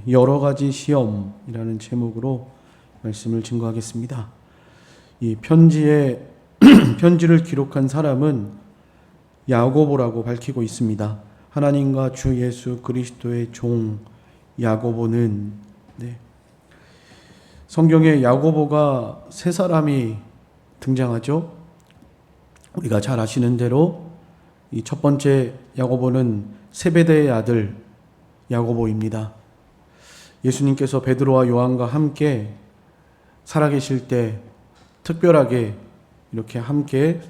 여러 가지 시험이라는 제목으로 말씀을 증거하겠습니다. 이 편지를 기록한 사람은 야고보라고 밝히고 있습니다. 하나님과 주 예수 그리스도의 종 야고보는 성경에 야고보가 세 사람이 등장하죠. 우리가 잘 아시는 대로 이 첫 번째 야고보는 세베대의 아들 야고보입니다. 예수님께서 베드로와 요한과 함께 살아계실 때 특별하게 이렇게 함께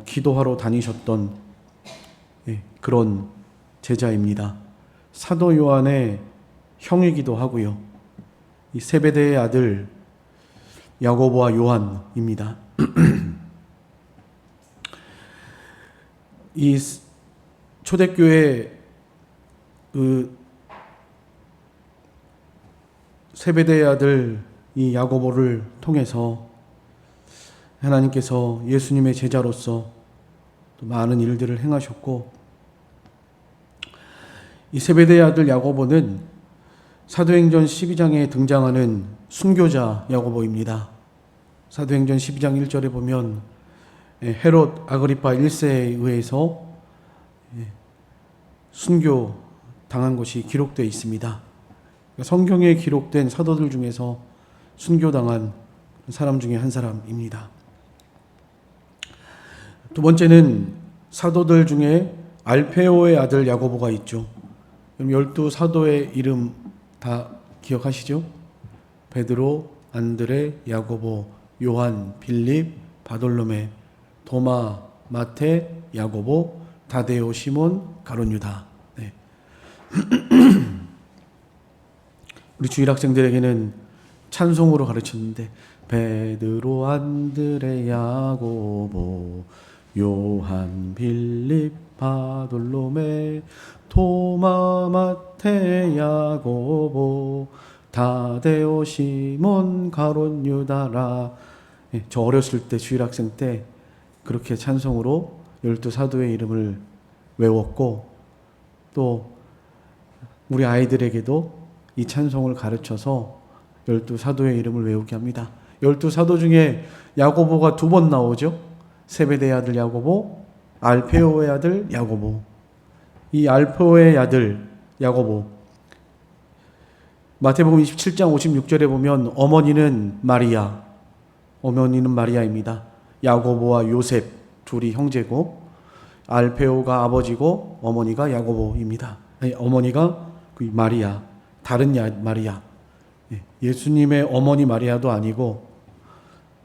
기도하러 다니셨던 그런 제자입니다. 사도 요한의 형이기도 하고요. 이 세베대의 아들 야고보와 요한입니다. 이 초대교회 세베대의 아들 이 야고보를 통해서 하나님께서 예수님의 제자로서 또 많은 일들을 행하셨고, 이 세베대의 아들 야고보는 사도행전 12장에 등장하는 순교자 야고보입니다. 사도행전 12장 1절에 보면 헤롯 아그리파 1세에 의해서 순교 당한 것이 기록되어 있습니다. 성경에 기록된 사도들 중에서 순교당한 사람 중에 한 사람입니다. 두 번째는 사도들 중에 알페오의 아들 야고보가 있죠. 그럼 12사도의 이름 다 기억하시죠? 베드로, 안드레, 야고보, 요한, 빌립, 바돌로메, 도마, 마테, 야고보, 다데오, 시몬, 가룟 유다. 우리 주일 학생들에게는 찬송으로 가르쳤는데 베드로, 안드레, 야고보, 요한, 빌립, 바돌로메, 도마, 마테, 야고보, 다데오, 시몬, 가룟 유다라. 저 어렸을 때 주일 학생 때 그렇게 찬송으로 12사도의 이름을 외웠고, 또 우리 아이들에게도 이 찬송을 가르쳐서 12사도의 이름을 외우게 합니다. 12사도 중에 야고보가 2번 나오죠. 세베대의 아들 야고보, 알페오의 아들 야고보. 이 알페오의 아들 야고보, 마태복음 27장 56절에 보면 어머니는 마리아입니다. 야고보와 요셉 둘이 형제고, 알페오가 아버지고 어머니가 야고보입니다. 어머니가 마리아, 다른 마리아, 예수님의 어머니 마리아도 아니고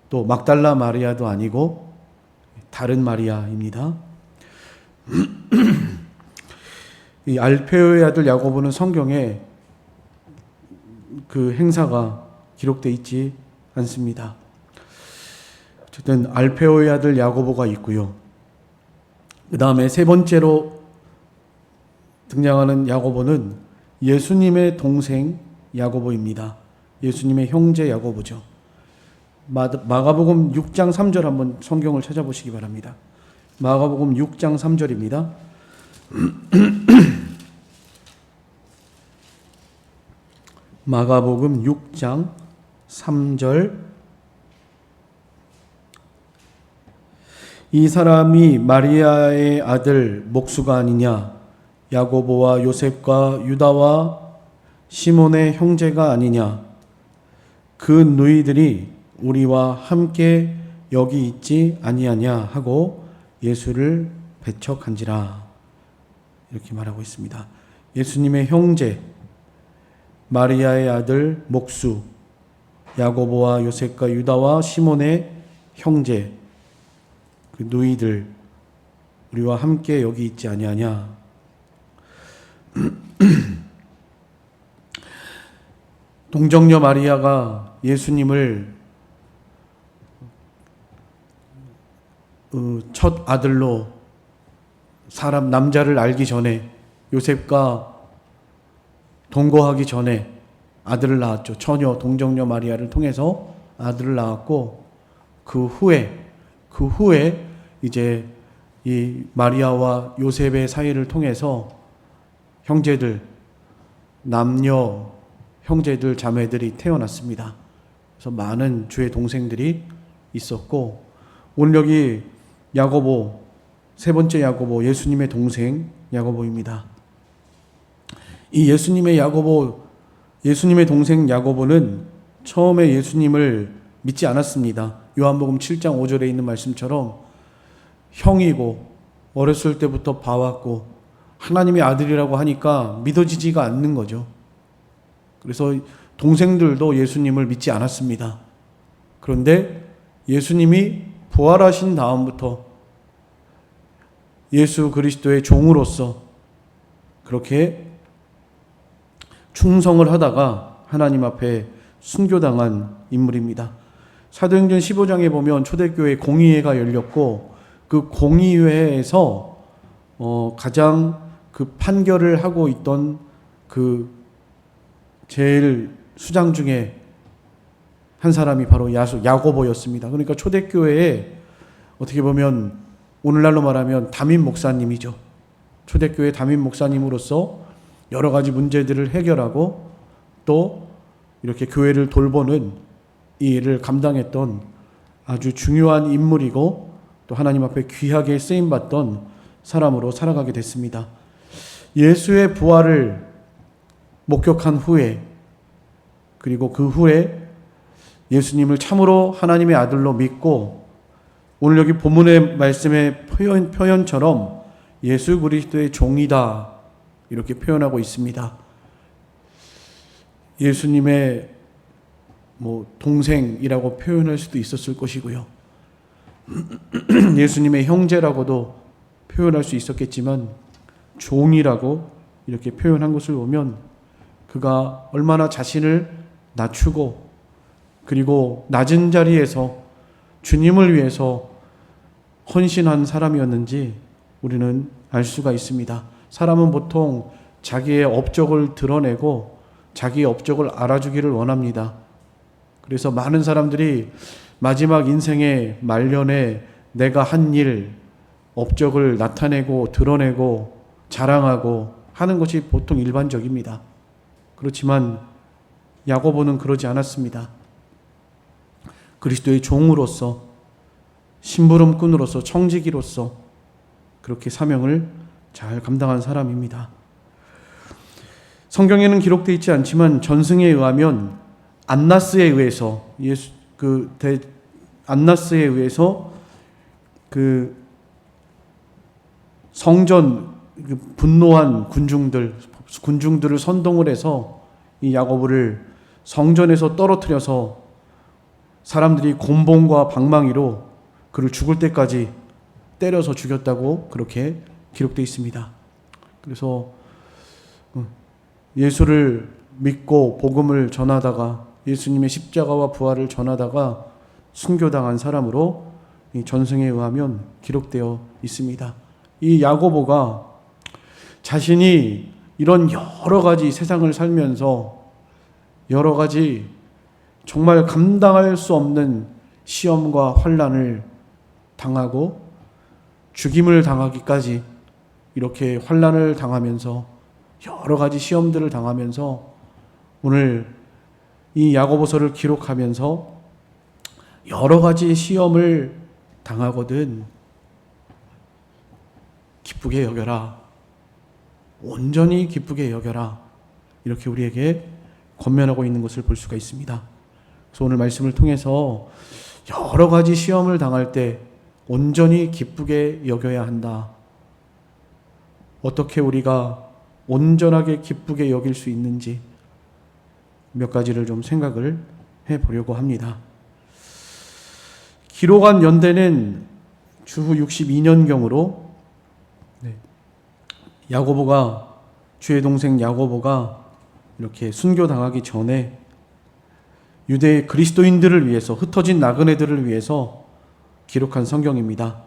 또 막달라 마리아도 아니고 다른 마리아입니다. 이 알페오의 아들 야고보는 성경에 그 행사가 기록되어 있지 않습니다. 어쨌든 알페오의 아들 야고보가 있고요. 그 다음에 세 번째로 등장하는 야고보는 예수님의 동생 야고보입니다. 예수님의 형제 야고보죠. 마가복음 6장 3절 한번 성경을 찾아보시기 바랍니다. 마가복음 6장 3절입니다. 마가복음 6장 3절. 이 사람이 마리아의 아들 목수가 아니냐? 야고보와 요셉과 유다와 시몬의 형제가 아니냐? 그 누이들이 우리와 함께 여기 있지 아니하냐 하고 예수를 배척한지라. 이렇게 말하고 있습니다. 예수님의 형제, 마리아의 아들 목수, 야고보와 요셉과 유다와 시몬의 형제, 그 누이들 우리와 함께 여기 있지 아니하냐. 동정녀 마리아가 예수님을 첫 아들로 남자를 알기 전에, 요셉과 동거하기 전에 아들을 낳았죠. 처녀 동정녀 마리아를 통해서 아들을 낳았고, 그 후에 이제 이 마리아와 요셉의 사이를 통해서 형제들, 남녀 형제들 자매들이 태어났습니다. 그래서 많은 주의 동생들이 있었고, 오늘 여기 야고보, 세 번째 야고보, 예수님의 동생 야고보입니다. 이 예수님의 동생 야고보는 처음에 예수님을 믿지 않았습니다. 요한복음 7장 5절에 있는 말씀처럼 형이고 어렸을 때부터 봐왔고 하나님의 아들이라고 하니까 믿어지지가 않는 거죠. 그래서 동생들도 예수님을 믿지 않았습니다. 그런데 예수님이 부활하신 다음부터 예수 그리스도의 종으로서 그렇게 충성을 하다가 하나님 앞에 순교당한 인물입니다. 사도행전 15장에 보면 초대교회 공의회가 열렸고, 그 공의회에서 가장 그 판결을 하고 있던 그 제일 수장 중에 한 사람이 바로 야고보였습니다. 그러니까 초대교회에 어떻게 보면 오늘날로 말하면 담임 목사님이죠. 초대교회 담임 목사님으로서 여러 가지 문제들을 해결하고 또 이렇게 교회를 돌보는 이 일을 감당했던 아주 중요한 인물이고, 또 하나님 앞에 귀하게 쓰임받던 사람으로 살아가게 됐습니다. 예수의 부활을 목격한 후에, 그리고 그 후에 예수님을 참으로 하나님의 아들로 믿고, 오늘 여기 본문의 말씀의 표현처럼 예수 그리스도의 종이다 이렇게 표현하고 있습니다. 예수님의 동생이라고 표현할 수도 있었을 것이고요. 예수님의 형제라고도 표현할 수 있었겠지만 종이라고 이렇게 표현한 것을 보면 그가 얼마나 자신을 낮추고 그리고 낮은 자리에서 주님을 위해서 헌신한 사람이었는지 우리는 알 수가 있습니다. 사람은 보통 자기의 업적을 드러내고 자기의 업적을 알아주기를 원합니다. 그래서 많은 사람들이 마지막 인생의 말년에 내가 한 일, 업적을 나타내고 드러내고 자랑하고 하는 것이 보통 일반적입니다. 그렇지만 야고보는 그러지 않았습니다. 그리스도의 종으로서, 심부름꾼으로서, 청지기로서 그렇게 사명을 잘 감당한 사람입니다. 성경에는 기록되어 있지 않지만 전승에 의하면 안나스에 의해서 안나스에 의해서 그 성전 분노한 군중들을 선동을 해서 이 야고보를 성전에서 떨어뜨려서 사람들이 곤봉과 방망이로 그를 죽을 때까지 때려서 죽였다고 그렇게 기록되어 있습니다. 그래서 예수를 믿고 복음을 전하다가 예수님의 십자가와 부활을 전하다가 순교당한 사람으로 이 전승에 의하면 기록되어 있습니다. 이 야고보가 자신이 이런 여러 가지 세상을 살면서 여러 가지 정말 감당할 수 없는 시험과 환난을 당하고 죽임을 당하기까지 이렇게 환난을 당하면서 여러 가지 시험들을 당하면서 오늘 이 야고보서를 기록하면서 여러 가지 시험을 당하거든 기쁘게 여겨라. 온전히 기쁘게 여겨라. 이렇게 우리에게 권면하고 있는 것을 볼 수가 있습니다. 그래서 오늘 말씀을 통해서 여러 가지 시험을 당할 때 온전히 기쁘게 여겨야 한다. 어떻게 우리가 온전하게 기쁘게 여길 수 있는지 몇 가지를 좀 생각을 해보려고 합니다. 기록한 연대는 주후 62년경으로 야고보가, 주의 동생 야고보가 이렇게 순교당하기 전에 유대 그리스도인들을 위해서, 흩어진 나그네들을 위해서 기록한 성경입니다.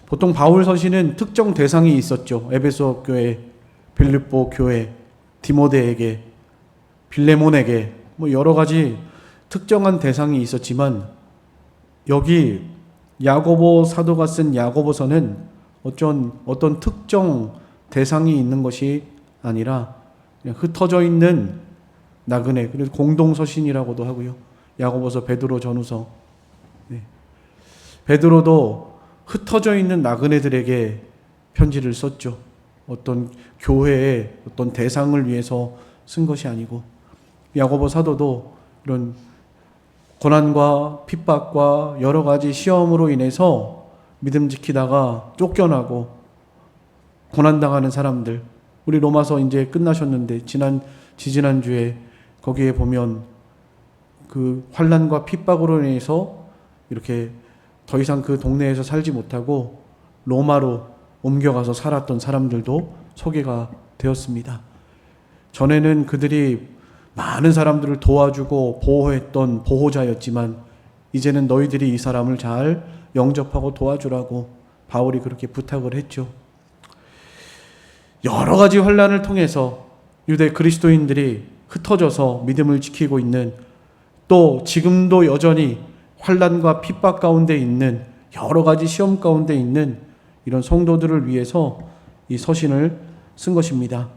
보통 바울 서신은 특정 대상이 있었죠. 에베소 교회, 빌립보 교회, 디모데에게, 빌레몬에게 여러 가지 특정한 대상이 있었지만 여기 야고보 사도가 쓴 야고보서는 어떤 특정 대상이 있는 것이 아니라 그냥 흩어져 있는 나그네, 그래서 공동서신이라고도 하고요. 야고보서, 베드로, 전후서. 네. 베드로도 흩어져 있는 나그네들에게 편지를 썼죠. 어떤 교회의 어떤 대상을 위해서 쓴 것이 아니고, 야고보 사도도 이런 고난과 핍박과 여러 가지 시험으로 인해서 믿음 지키다가 쫓겨나고 고난당하는 사람들, 우리 로마서 이제 끝나셨는데 지지난주에 거기에 보면 그 환난과 핍박으로 인해서 이렇게 더 이상 그 동네에서 살지 못하고 로마로 옮겨가서 살았던 사람들도 소개가 되었습니다. 전에는 그들이 많은 사람들을 도와주고 보호했던 보호자였지만 이제는 너희들이 이 사람을 잘 영접하고 도와주라고 바울이 그렇게 부탁을 했죠. 여러 가지 환난을 통해서 유대 그리스도인들이 흩어져서 믿음을 지키고 있는, 또 지금도 여전히 환난과 핍박 가운데 있는, 여러 가지 시험 가운데 있는 이런 성도들을 위해서 이 서신을 쓴 것입니다.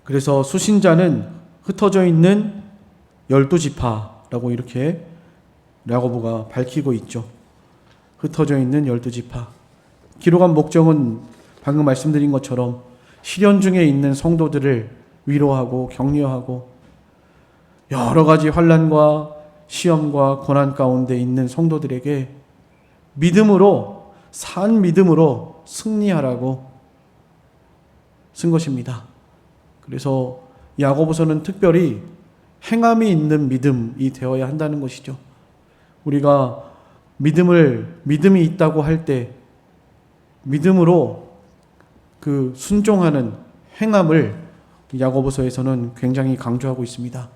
그래서 수신자는 흩어져 있는 12지파라고 이렇게 야고보가 밝히고 있죠. 흩어져 있는 12지파. 기록한 목적은 방금 말씀드린 것처럼 시련 중에 있는 성도들을 위로하고 격려하고 여러 가지 환난과 시험과 고난 가운데 있는 성도들에게 믿음으로, 산 믿음으로 승리하라고 쓴 것입니다. 그래서 야고보서는 특별히 행함이 있는 믿음이 되어야 한다는 것이죠. 우리가 믿음이 있다고 할 때 믿음으로 그 순종하는 행함을 야고보서에서는 굉장히 강조하고 있습니다.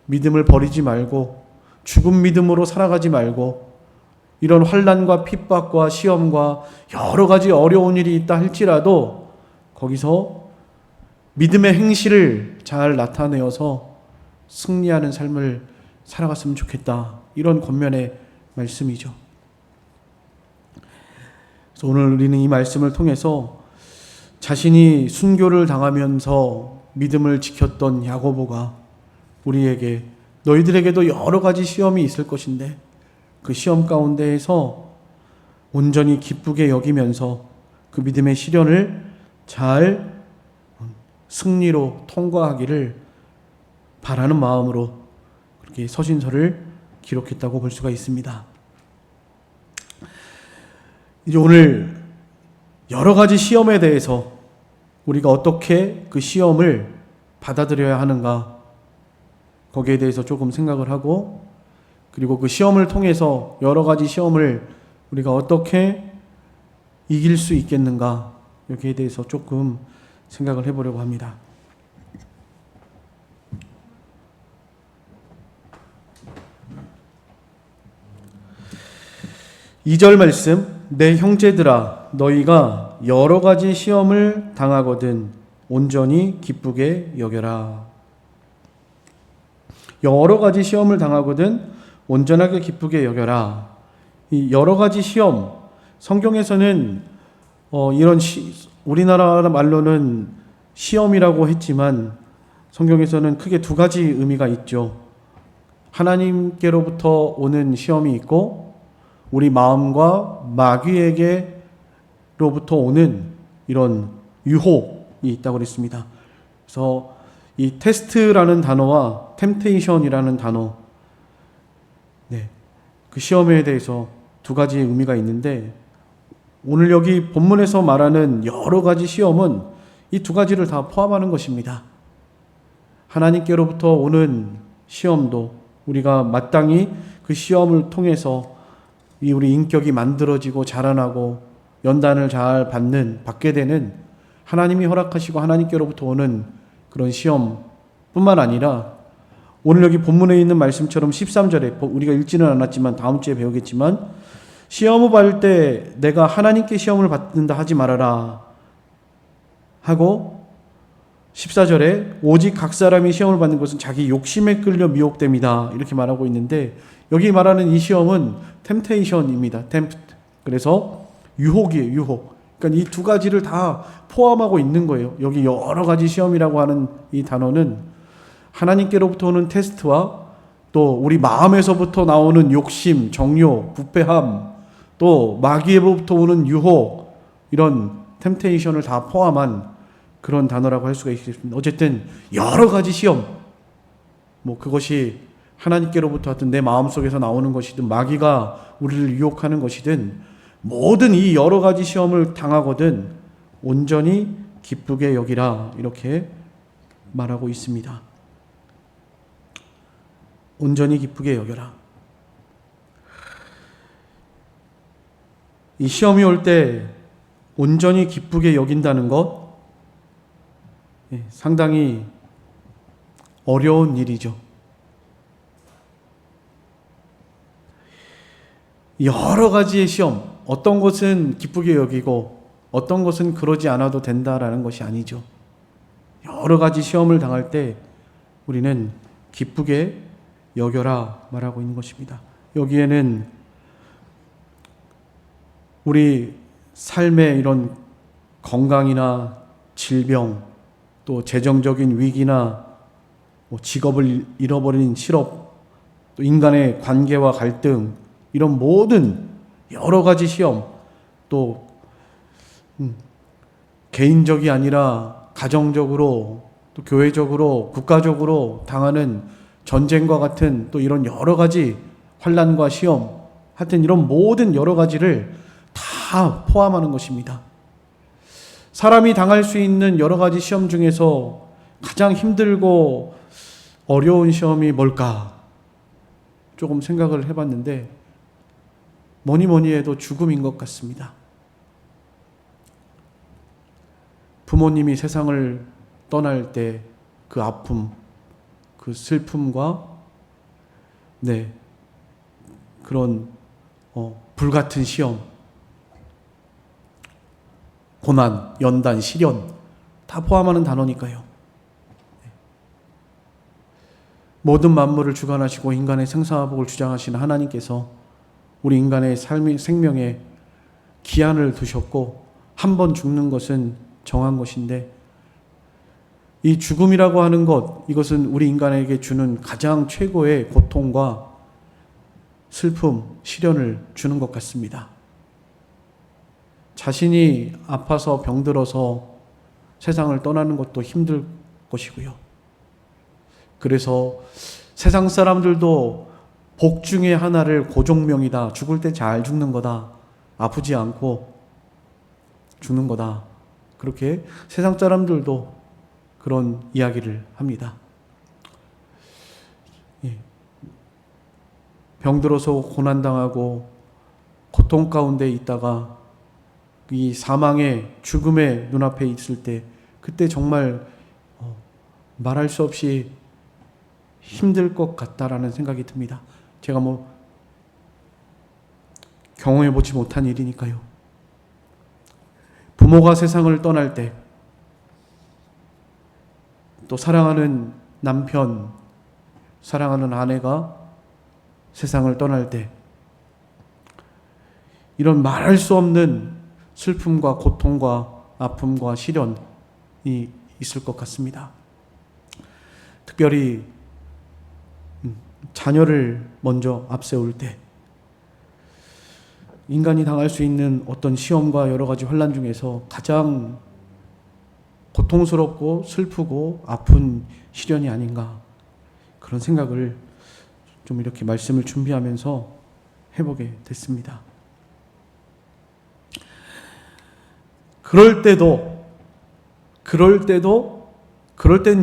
믿음을 버리지 말고 죽은 믿음으로 살아가지 말고, 이런 환난과 핍박과 시험과 여러 가지 어려운 일이 있다 할지라도 거기서 믿음의 행실을 잘 나타내어서 승리하는 삶을 살아갔으면 좋겠다, 이런 권면의 말씀이죠. 그래서 오늘 우리는 이 말씀을 통해서 자신이 순교를 당하면서 믿음을 지켰던 야고보가 우리에게, 너희들에게도 여러 가지 시험이 있을 것인데 그 시험 가운데에서 온전히 기쁘게 여기면서 그 믿음의 시련을 잘 승리로 통과하기를 바라는 마음으로 그렇게 서신서를 기록했다고 볼 수가 있습니다. 이제 오늘 여러 가지 시험에 대해서 우리가 어떻게 그 시험을 받아들여야 하는가, 거기에 대해서 조금 생각을 하고, 그리고 그 시험을 통해서 여러 가지 시험을 우리가 어떻게 이길 수 있겠는가, 여기에 대해서 조금 생각을 해보려고 합니다. 2절 말씀, 내 형제들아 너희가 여러 가지 시험을 당하거든 온전히 기쁘게 여겨라. 여러 가지 시험을 당하거든 온전하게 기쁘게 여겨라. 이 여러 가지 시험, 성경에서는 이런 우리나라 말로는 시험이라고 했지만 성경에서는 크게 두 가지 의미가 있죠. 하나님께로부터 오는 시험이 있고, 우리 마음과 마귀에게로부터 오는 이런 유혹이 있다고 그랬습니다. 그래서 이 테스트라는 단어와 템테이션이라는 단어, 그 시험에 대해서 두 가지 의미가 있는데, 오늘 여기 본문에서 말하는 여러 가지 시험은 이 두 가지를 다 포함하는 것입니다. 하나님께로부터 오는 시험도 우리가 마땅히 그 시험을 통해서 우리 인격이 만들어지고 자라나고 연단을 잘 받게 되는, 하나님이 허락하시고 하나님께로부터 오는 그런 시험뿐만 아니라, 오늘 여기 본문에 있는 말씀처럼 13절에 우리가 읽지는 않았지만 다음 주에 배우겠지만, 시험을 받을 때 내가 하나님께 시험을 받는다 하지 말아라 하고, 14절에 오직 각 사람이 시험을 받는 것은 자기 욕심에 끌려 미혹됨이다 이렇게 말하고 있는데, 여기 말하는 이 시험은 템테이션입니다. 그래서 유혹이에요. 유혹. 그러니까 이 두 가지를 다 포함하고 있는 거예요. 여기 여러 가지 시험이라고 하는 이 단어는 하나님께로부터 오는 테스트와 또 우리 마음에서부터 나오는 욕심, 정욕, 부패함, 또 마귀로부터 오는 유혹, 이런 템테이션을 다 포함한 그런 단어라고 할 수가 있겠습니다. 어쨌든 여러 가지 시험, 뭐 그것이 하나님께로부터 하여튼 내 마음속에서 나오는 것이든 마귀가 우리를 유혹하는 것이든 모든 이 여러 가지 시험을 당하거든 온전히 기쁘게 여기라, 이렇게 말하고 있습니다. 온전히 기쁘게 여겨라. 이 시험이 올 때 온전히 기쁘게 여긴다는 것, 상당히 어려운 일이죠. 여러 가지의 시험, 어떤 것은 기쁘게 여기고 어떤 것은 그러지 않아도 된다라는 것이 아니죠. 여러 가지 시험을 당할 때 우리는 기쁘게 여겨라 말하고 있는 것입니다. 여기에는 우리 삶의 이런 건강이나 질병, 또 재정적인 위기나 직업을 잃어버린 실업, 또 인간의 관계와 갈등, 이런 모든 여러 가지 시험, 또 개인적이 아니라 가정적으로, 또 교회적으로, 국가적으로 당하는 전쟁과 같은 또 이런 여러 가지 환난과 시험, 하여튼 이런 모든 여러 가지를 다 포함하는 것입니다. 사람이 당할 수 있는 여러 가지 시험 중에서 가장 힘들고 어려운 시험이 뭘까? 조금 생각을 해봤는데 뭐니 해도 죽음인 것 같습니다. 부모님이 세상을 떠날 때 그 아픔, 그 슬픔과 그런 불같은 시험, 고난, 연단, 시련 다 포함하는 단어니까요. 모든 만물을 주관하시고 인간의 생사복을 주장하시는 하나님께서 우리 인간의 삶의 생명에 기한을 두셨고 한 번 죽는 것은 정한 것인데, 이 죽음이라고 하는 것, 이것은 우리 인간에게 주는 가장 최고의 고통과 슬픔, 시련을 주는 것 같습니다. 자신이 아파서 병들어서 세상을 떠나는 것도 힘들 것이고요. 그래서 세상 사람들도 복 중에 하나를 고종명이다, 죽을 때 잘 죽는 거다, 아프지 않고 죽는 거다, 그렇게 세상 사람들도 그런 이야기를 합니다. 병들어서 고난당하고 고통 가운데 있다가 이 사망의 죽음의 눈앞에 있을 때, 그때 정말 말할 수 없이 힘들 것 같다라는 생각이 듭니다. 제가 경험해보지 못한 일이니까요. 부모가 세상을 떠날 때, 또 사랑하는 남편, 사랑하는 아내가 세상을 떠날 때, 이런 말할 수 없는 슬픔과 고통과 아픔과 시련이 있을 것 같습니다. 특별히 자녀를 먼저 앞세울 때 인간이 당할 수 있는 어떤 시험과 여러 가지 환난 중에서 가장 고통스럽고 슬프고 아픈 시련이 아닌가, 그런 생각을 좀 이렇게 말씀을 준비하면서 해보게 됐습니다. 그럴 땐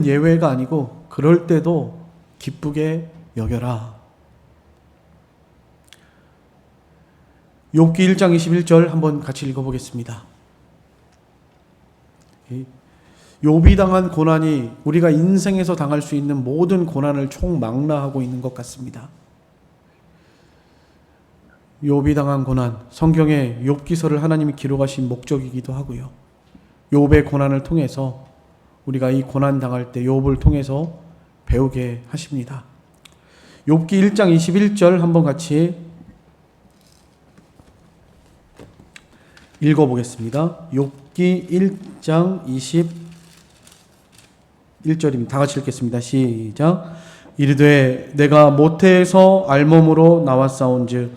예외가 아니고 그럴 때도 기쁘게 여겨라. 욥기 1장 21절 한번 같이 읽어보겠습니다. 욥이 당한 고난이 우리가 인생에서 당할 수 있는 모든 고난을 총망라하고 있는 것 같습니다. 욥이 당한 고난, 성경에 욥기서를 하나님이 기록하신 목적이기도 하고요. 욥의 고난을 통해서 우리가 이 고난 당할 때 욥을 통해서 배우게 하십니다. 욥기 1장 21절 한번 같이 읽어보겠습니다. 욥기 1장 21절입니다. 다 같이 읽겠습니다. 시작. 이르되 내가 모태에서 알몸으로 나왔사온즉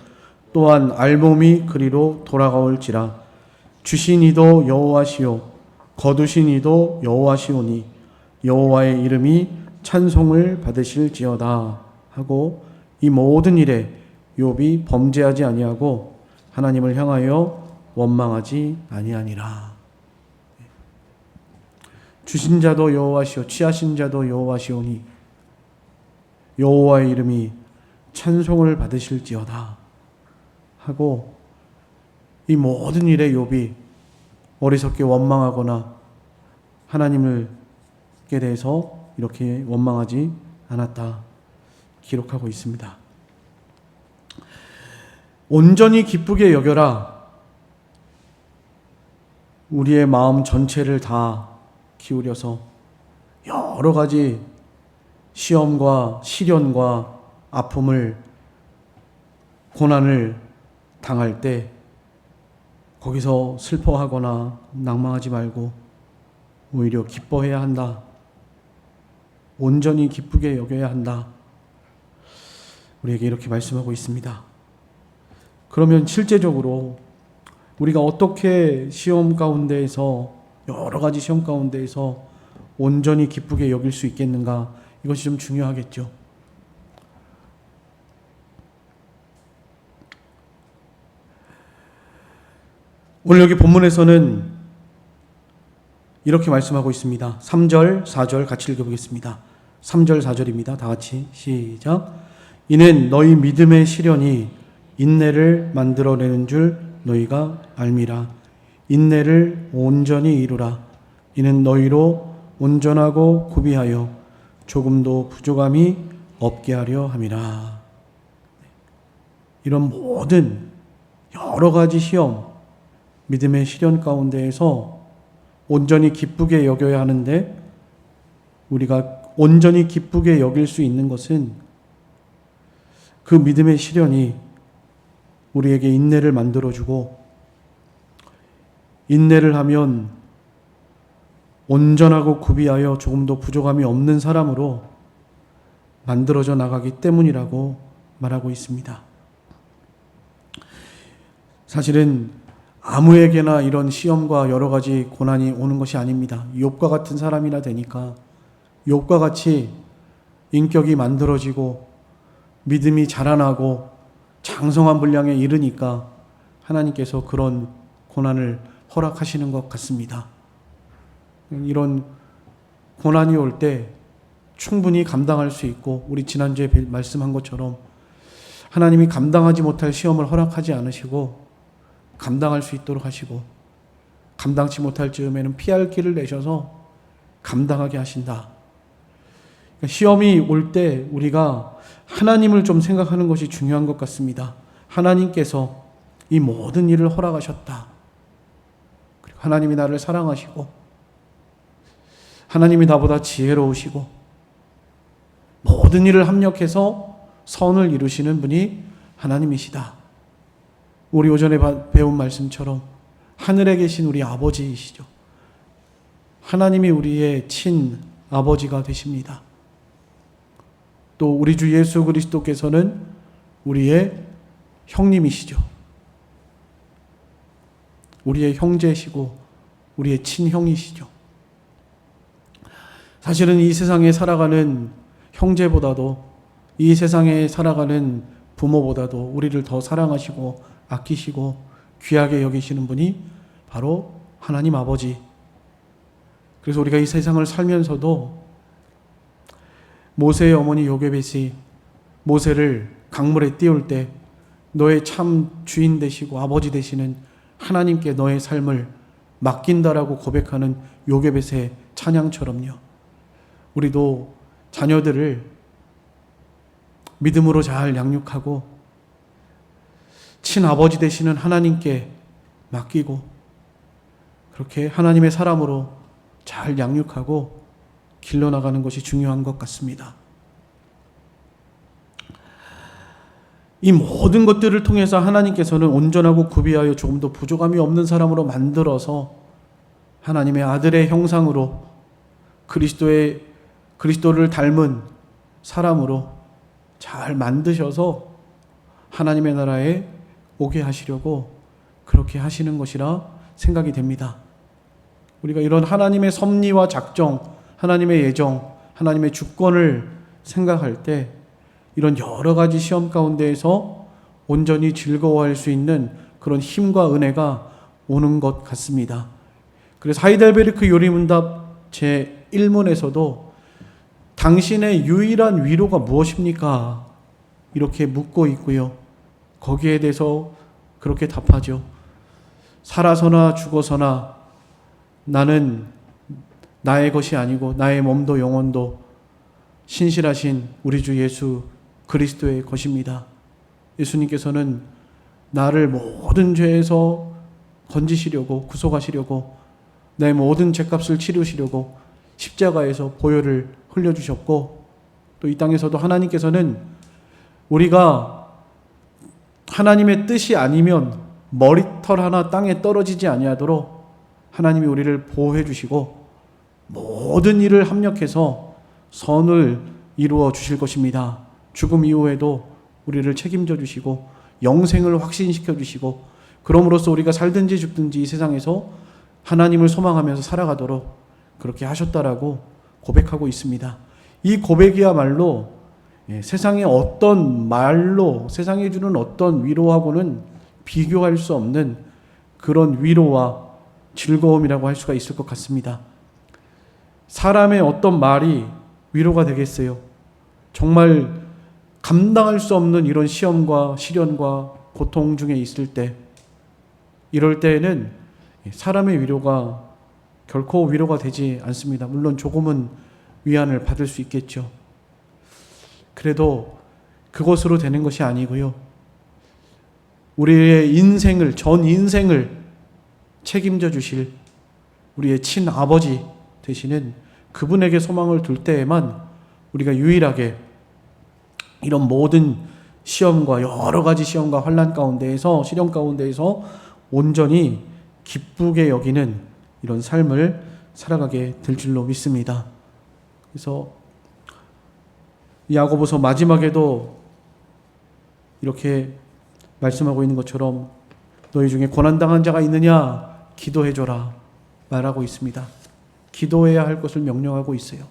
또한 알몸이 그리로 돌아가올지라. 주신 이도 여호와시요 거두신 이도 여호와시오니 여호와의 이름이 찬송을 받으실지어다 하고, 이 모든 일에 욥이 범죄하지 아니하고 하나님을 향하여 원망하지 아니하니라. 주신 자도 여호와시오 취하신 자도 여호와시오니 여호와의 이름이 찬송을 받으실지어다 하고, 이 모든 일에 욥이 어리석게 원망하거나 하나님께 대해서 이렇게 원망하지 않았다 기록하고 있습니다. 온전히 기쁘게 여겨라. 우리의 마음 전체를 다 기울여서 여러 가지 시험과 시련과 아픔을, 고난을 당할 때 거기서 슬퍼하거나 낭망하지 말고 오히려 기뻐해야 한다. 온전히 기쁘게 여겨야 한다. 우리에게 이렇게 말씀하고 있습니다. 그러면 실제적으로 우리가 어떻게 시험 가운데에서, 여러 가지 시험 가운데에서 온전히 기쁘게 여길 수 있겠는가? 이것이 좀 중요하겠죠. 오늘 여기 본문에서는 이렇게 말씀하고 있습니다. 3절, 4절 같이 읽어보겠습니다. 3절, 4절입니다. 다 같이 시작. 이는 너희 믿음의 시련이 인내를 만들어내는 줄 너희가 알미라. 인내를 온전히 이루라. 이는 너희로 온전하고 구비하여 조금도 부족함이 없게 하려 함이라. 이런 모든 여러 가지 시험, 믿음의 시련 가운데에서 온전히 기쁘게 여겨야 하는데, 우리가 온전히 기쁘게 여길 수 있는 것은 그 믿음의 시련이 우리에게 인내를 만들어주고, 인내를 하면 온전하고 구비하여 조금도 부족함이 없는 사람으로 만들어져 나가기 때문이라고 말하고 있습니다. 사실은 아무에게나 이런 시험과 여러 가지 고난이 오는 것이 아닙니다. 욥과 같은 사람이나 되니까, 욥과 같이 인격이 만들어지고 믿음이 자라나고 장성한 분량에 이르니까 하나님께서 그런 고난을 허락하시는 것 같습니다. 이런 고난이 올 때 충분히 감당할 수 있고, 우리 지난주에 말씀한 것처럼 하나님이 감당하지 못할 시험을 허락하지 않으시고 감당할 수 있도록 하시고, 감당치 못할 즈음에는 피할 길을 내셔서 감당하게 하신다. 시험이 올 때 우리가 하나님을 좀 생각하는 것이 중요한 것 같습니다. 하나님께서 이 모든 일을 허락하셨다. 그리고 하나님이 나를 사랑하시고, 하나님이 나보다 지혜로우시고, 모든 일을 합력해서 선을 이루시는 분이 하나님이시다. 우리 오전에 배운 말씀처럼 하늘에 계신 우리 아버지이시죠. 하나님이 우리의 친아버지가 되십니다. 또 우리 주 예수 그리스도께서는 우리의 형님이시죠. 우리의 형제시고 우리의 친형이시죠. 사실은 이 세상에 살아가는 형제보다도, 이 세상에 살아가는 부모보다도 우리를 더 사랑하시고 아끼시고 귀하게 여기시는 분이 바로 하나님 아버지. 그래서 우리가 이 세상을 살면서도 모세의 어머니 요게벳이 모세를 강물에 띄울 때 너의 참 주인 되시고 아버지 되시는 하나님께 너의 삶을 맡긴다라고 고백하는 요게벳의 찬양처럼요, 우리도 자녀들을 믿음으로 잘 양육하고 친아버지 되시는 하나님께 맡기고, 그렇게 하나님의 사람으로 잘 양육하고 길러나가는 것이 중요한 것 같습니다. 이 모든 것들을 통해서 하나님께서는 온전하고 구비하여 조금도 부족함이 없는 사람으로 만들어서 하나님의 아들의 형상으로 그리스도를 닮은 사람으로 잘 만드셔서 하나님의 나라에 오게 하시려고 그렇게 하시는 것이라 생각이 됩니다. 우리가 이런 하나님의 섭리와 작정, 하나님의 예정, 하나님의 주권을 생각할 때 이런 여러 가지 시험 가운데에서 온전히 즐거워할 수 있는 그런 힘과 은혜가 오는 것 같습니다. 그래서 하이델베르크 요리문답 제1문에서도 당신의 유일한 위로가 무엇입니까? 이렇게 묻고 있고요. 거기에 대해서 그렇게 답하죠. 살아서나 죽어서나 나는 나의 것이 아니고 나의 몸도 영혼도 신실하신 우리 주 예수 그리스도의 것입니다. 예수님께서는 나를 모든 죄에서 건지시려고 구속하시려고 내 모든 죄값을 치르시려고 십자가에서 보혈을 흘려주셨고 또 이 땅에서도 하나님께서는 우리가 하나님의 뜻이 아니면 머리털 하나 땅에 떨어지지 아니하도록 하나님이 우리를 보호해 주시고 모든 일을 합력해서 선을 이루어 주실 것입니다. 죽음 이후에도 우리를 책임져 주시고 영생을 확신시켜 주시고 그럼으로써 우리가 살든지 죽든지 이 세상에서 하나님을 소망하면서 살아가도록 그렇게 하셨다라고 고백하고 있습니다. 이 고백이야말로 세상의 어떤 말로 세상에 주는 어떤 위로하고는 비교할 수 없는 그런 위로와 즐거움이라고 할 수가 있을 것 같습니다. 사람의 어떤 말이 위로가 되겠어요? 정말 감당할 수 없는 이런 시험과 시련과 고통 중에 있을 때 이럴 때에는 사람의 위로가 결코 위로가 되지 않습니다. 물론 조금은 위안을 받을 수 있겠죠. 그래도 그것으로 되는 것이 아니고요. 우리의 인생을, 전 인생을 책임져 주실 우리의 친아버지 되시는 그분에게 소망을 둘 때에만 우리가 유일하게 이런 모든 시험과 여러 가지 시험과 환난 가운데에서 시련 가운데에서 온전히 기쁘게 여기는 이런 삶을 살아가게 될 줄로 믿습니다. 그래서 야고보서 마지막에도 이렇게 말씀하고 있는 것처럼 너희 중에 고난당한 자가 있느냐 기도해줘라 말하고 있습니다. 기도해야 할 것을 명령하고 있어요.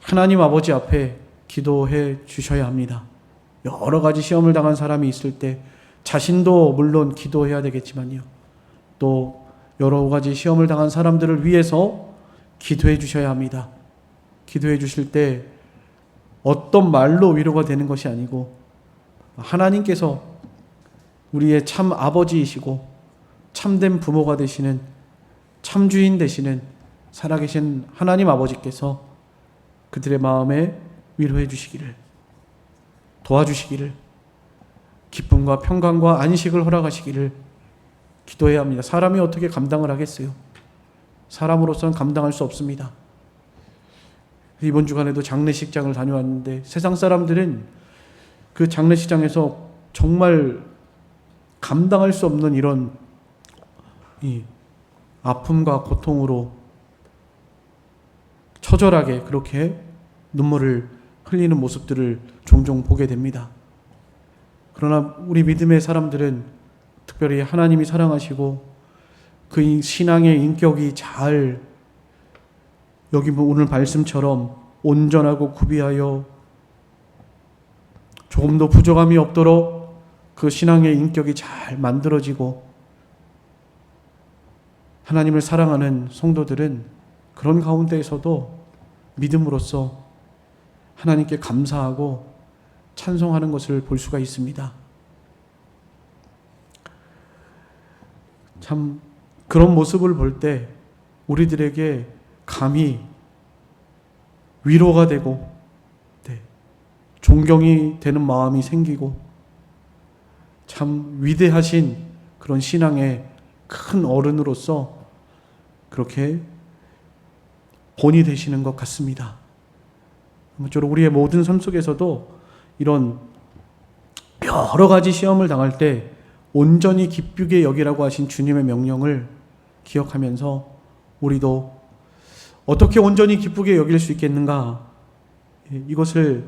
하나님 아버지 앞에 기도해 주셔야 합니다. 여러 가지 시험을 당한 사람이 있을 때 자신도 물론 기도해야 되겠지만요. 또 여러 가지 시험을 당한 사람들을 위해서 기도해 주셔야 합니다. 기도해 주실 때 어떤 말로 위로가 되는 것이 아니고 하나님께서 우리의 참 아버지이시고 참된 부모가 되시는 참주인 되시는 살아계신 하나님 아버지께서 그들의 마음에 위로해 주시기를 도와주시기를 기쁨과 평강과 안식을 허락하시기를 기도해야 합니다. 사람이 어떻게 감당을 하겠어요? 사람으로서는 감당할 수 없습니다. 이번 주간에도 장례식장을 다녀왔는데 세상 사람들은 그 장례식장에서 정말 감당할 수 없는 이런 이 아픔과 고통으로 처절하게 그렇게 눈물을 흘리는 모습들을 종종 보게 됩니다. 그러나 우리 믿음의 사람들은 특별히 하나님이 사랑하시고 그 신앙의 인격이 잘 여기 오늘 말씀처럼 온전하고 구비하여 조금도 부족함이 없도록 그 신앙의 인격이 잘 만들어지고 하나님을 사랑하는 성도들은 그런 가운데에서도 믿음으로써 하나님께 감사하고 찬송하는 것을 볼 수가 있습니다. 참 그런 모습을 볼 때 우리들에게 감히 위로가 되고 존경이 되는 마음이 생기고 참 위대하신 그런 신앙의 큰 어른으로서 그렇게 본이 되시는 것 같습니다. 아무쪼록 우리의 모든 삶 속에서도 이런 여러 가지 시험을 당할 때 온전히 기쁘게 여기라고 하신 주님의 명령을 기억하면서 우리도 어떻게 온전히 기쁘게 여길 수 있겠는가? 이것을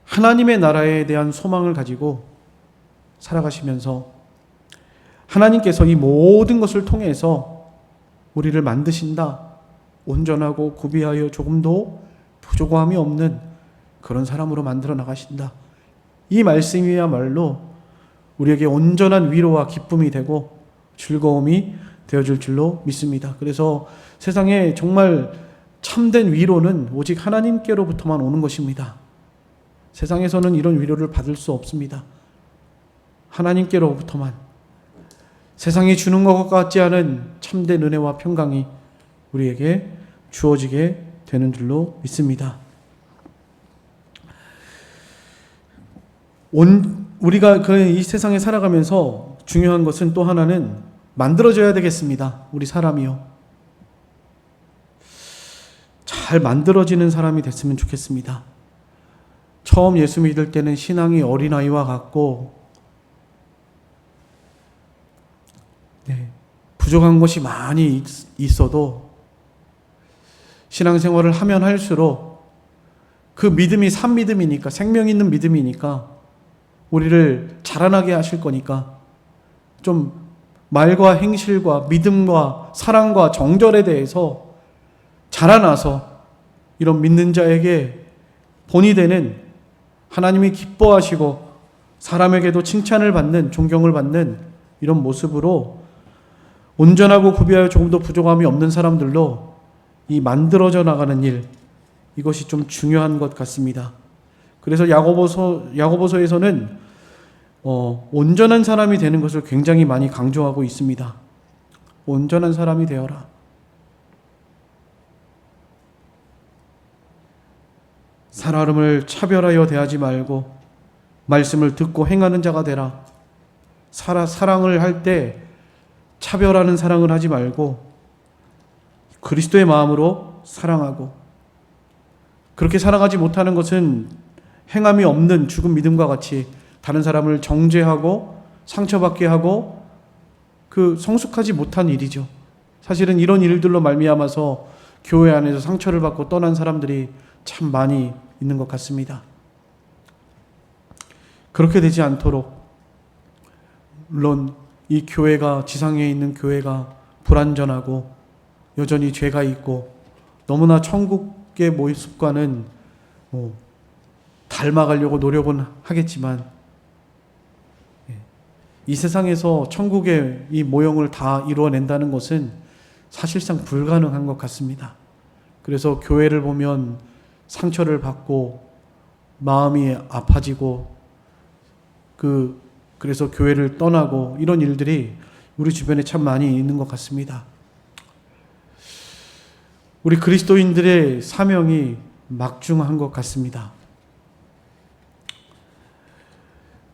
하나님의 나라에 대한 소망을 가지고 살아가시면서 하나님께서 이 모든 것을 통해서 우리를 만드신다. 온전하고 구비하여 조금도 부족함이 없는 그런 사람으로 만들어 나가신다. 이 말씀이야말로 우리에게 온전한 위로와 기쁨이 되고 즐거움이 되어줄 줄로 믿습니다. 그래서 세상에 정말 참된 위로는 오직 하나님께로부터만 오는 것입니다. 세상에서는 이런 위로를 받을 수 없습니다. 하나님께로부터만 세상이 주는 것 같지 않은 참된 은혜와 평강이 우리에게 주어지게 되는 줄로 믿습니다. 우리가 이 세상에 살아가면서 중요한 것은 또 하나는 만들어져야 되겠습니다. 우리 사람이요. 잘 만들어지는 사람이 됐으면 좋겠습니다. 처음 예수 믿을 때는 신앙이 어린아이와 같고 부족한 것이 많이 있어도 신앙생활을 하면 할수록 그 믿음이 산 믿음이니까, 생명 있는 믿음이니까 우리를 자라나게 하실 거니까 좀 말과 행실과 믿음과 사랑과 정절에 대해서 자라나서 이런 믿는 자에게 본이 되는, 하나님이 기뻐하시고 사람에게도 칭찬을 받는, 존경을 받는 이런 모습으로 온전하고 구비하여 조금도 부족함이 없는 사람들로 이 만들어져 나가는 일, 이것이 좀 중요한 것 같습니다. 그래서 야고보서에서는 온전한 사람이 되는 것을 굉장히 많이 강조하고 있습니다. 온전한 사람이 되어라. 사람을 차별하여 대하지 말고 말씀을 듣고 행하는 자가 되라. 사랑을 할 때 차별하는 사랑을 하지 말고 그리스도의 마음으로 사랑하고, 그렇게 사랑하지 못하는 것은 행함이 없는 죽은 믿음과 같이 다른 사람을 정죄하고 상처받게 하고 그 성숙하지 못한 일이죠. 사실은 이런 일들로 말미암아서 교회 안에서 상처를 받고 떠난 사람들이 참 많이 있는 것 같습니다. 그렇게 되지 않도록, 물론 이 교회가, 지상에 있는 교회가 불완전하고 여전히 죄가 있고 너무나 천국의 모습과는 닮아가려고 노력은 하겠지만 이 세상에서 천국의 이 모형을 다 이루어낸다는 것은 사실상 불가능한 것 같습니다. 그래서 교회를 보면 상처를 받고 마음이 아파지고 그래서 교회를 떠나고 이런 일들이 우리 주변에 참 많이 있는 것 같습니다. 우리 그리스도인들의 사명이 막중한 것 같습니다.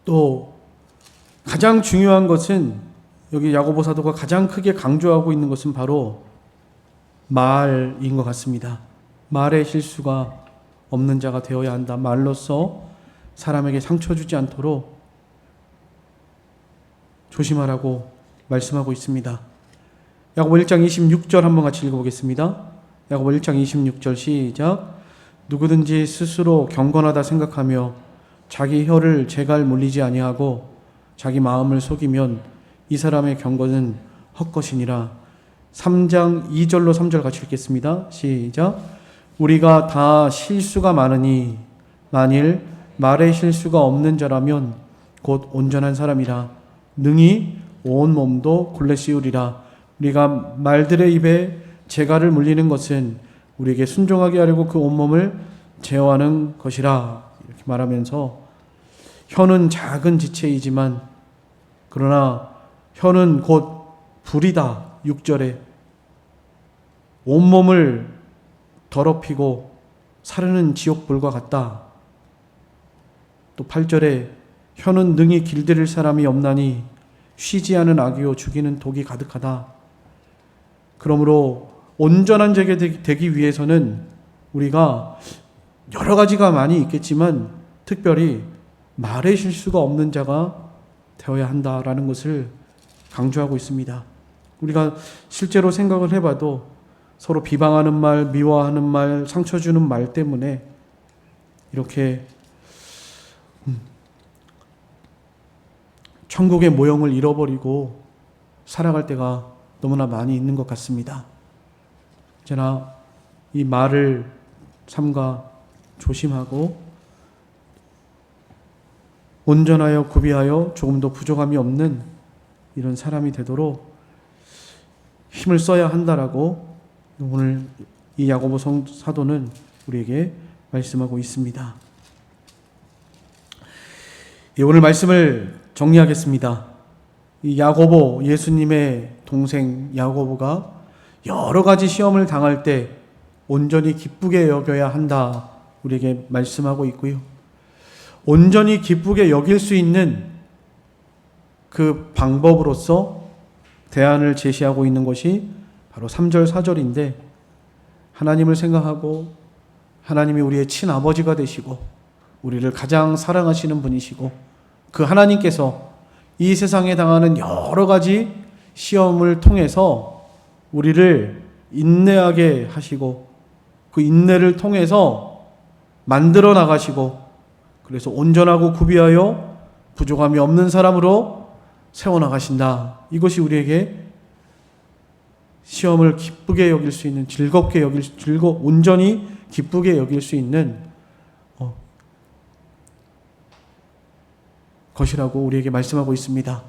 또 가장 중요한 것은, 여기 야고보 사도가 가장 크게 강조하고 있는 것은 바로 말인 것 같습니다. 말의 실수가 없는 자가 되어야 한다. 말로써 사람에게 상처 주지 않도록 조심하라고 말씀하고 있습니다. 야고보 1장 26절 한번 같이 읽어보겠습니다. 야고보 1장 26절 시작. 누구든지 스스로 경건하다 생각하며 자기 혀를 제갈 물리지 아니하고 자기 마음을 속이면 이 사람의 경건은 헛것이니라. 3장 2절로 3절 같이 읽겠습니다. 시작. 우리가 다 실수가 많으니 만일 말에 실수가 없는 자라면 곧 온전한 사람이라 능히 온 몸도 굴레 씌우리라. 우리가 말들의 입에 재갈을 물리는 것은 우리에게 순종하게 하려고 그 온몸을 제어하는 것이라. 이렇게 말하면서 혀는 작은 지체이지만 그러나 혀는 곧 불이다. 6절에 온몸을 더럽히고 사르는 지옥불과 같다. 또 8절에 혀는 능히 길들일 사람이 없나니 쉬지 않은 악이요 죽이는 독이 가득하다. 그러므로 온전한 자가 되기 위해서는 우리가 여러 가지가 많이 있겠지만 특별히 말의 실수가 없는 자가 되어야 한다라는 것을 강조하고 있습니다. 우리가 실제로 생각을 해봐도 서로 비방하는 말, 미워하는 말, 상처 주는 말 때문에 이렇게 천국의 모형을 잃어버리고 살아갈 때가 너무나 많이 있는 것 같습니다. 언제나 이 말을 삼가 조심하고 온전하여 구비하여 조금도 부족함이 없는 이런 사람이 되도록 힘을 써야 한다라고 오늘 이 야고보 사도는 우리에게 말씀하고 있습니다. 오늘 말씀을 정리하겠습니다. 이 야고보, 예수님의 동생 야고보가 여러 가지 시험을 당할 때 온전히 기쁘게 여겨야 한다 우리에게 말씀하고 있고요. 온전히 기쁘게 여길 수 있는 그 방법으로서 대안을 제시하고 있는 것이 바로 3절 4절인데 하나님을 생각하고 하나님이 우리의 친아버지가 되시고 우리를 가장 사랑하시는 분이시고 그 하나님께서 이 세상에 당하는 여러 가지 시험을 통해서 우리를 인내하게 하시고 그 인내를 통해서 만들어 나가시고 그래서 온전하고 구비하여 부족함이 없는 사람으로 세워나가신다. 이것이 우리에게 시험을 기쁘게 여길 수 있는, 즐겁게 여길, 온전히 기쁘게 여길 수 있는 것이라고 우리에게 말씀하고 있습니다.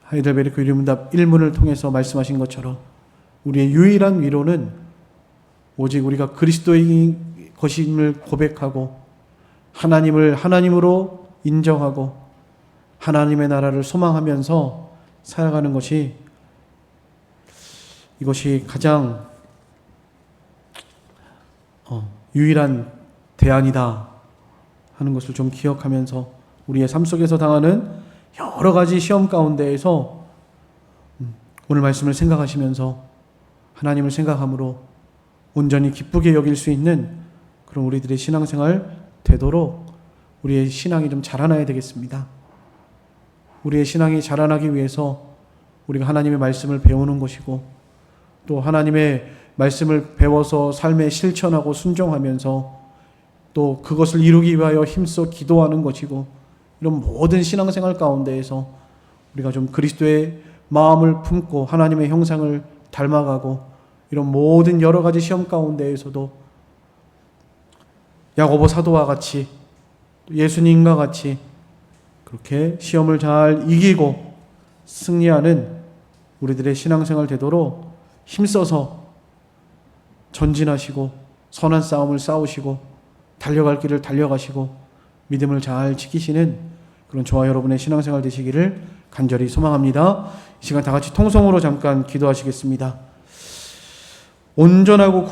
하이델베르크 유리문답 1문을 통해서 말씀하신 것처럼 우리의 유일한 위로는 오직 우리가 그리스도의 것임을 고백하고 하나님을 하나님으로 인정하고 하나님의 나라를 소망하면서 살아가는 것이 이것이 가장 유일한 대안이다 하는 것을 좀 기억하면서 우리의 삶 속에서 당하는 여러 가지 시험 가운데에서 오늘 말씀을 생각하시면서 하나님을 생각함으로 온전히 기쁘게 여길 수 있는 그런 우리들의 신앙생활 되도록 우리의 신앙이 좀 자라나야 되겠습니다. 우리의 신앙이 자라나기 위해서 우리가 하나님의 말씀을 배우는 것이고 또 하나님의 말씀을 배워서 삶에 실천하고 순종하면서 또 그것을 이루기 위하여 힘써 기도하는 것이고 이런 모든 신앙생활 가운데에서 우리가 좀 그리스도의 마음을 품고 하나님의 형상을 닮아가고 이런 모든 여러 가지 시험 가운데에서도 야고보 사도와 같이 예수님과 같이 그렇게 시험을 잘 이기고 승리하는 우리들의 신앙생활 되도록 힘써서 전진하시고 선한 싸움을 싸우시고 달려갈 길을 달려가시고 믿음을 잘 지키시는 그런 저와 여러분의 신앙생활 되시기를 간절히 소망합니다. 이 시간 다 같이 통성으로 잠깐 기도하시겠습니다. 온전하고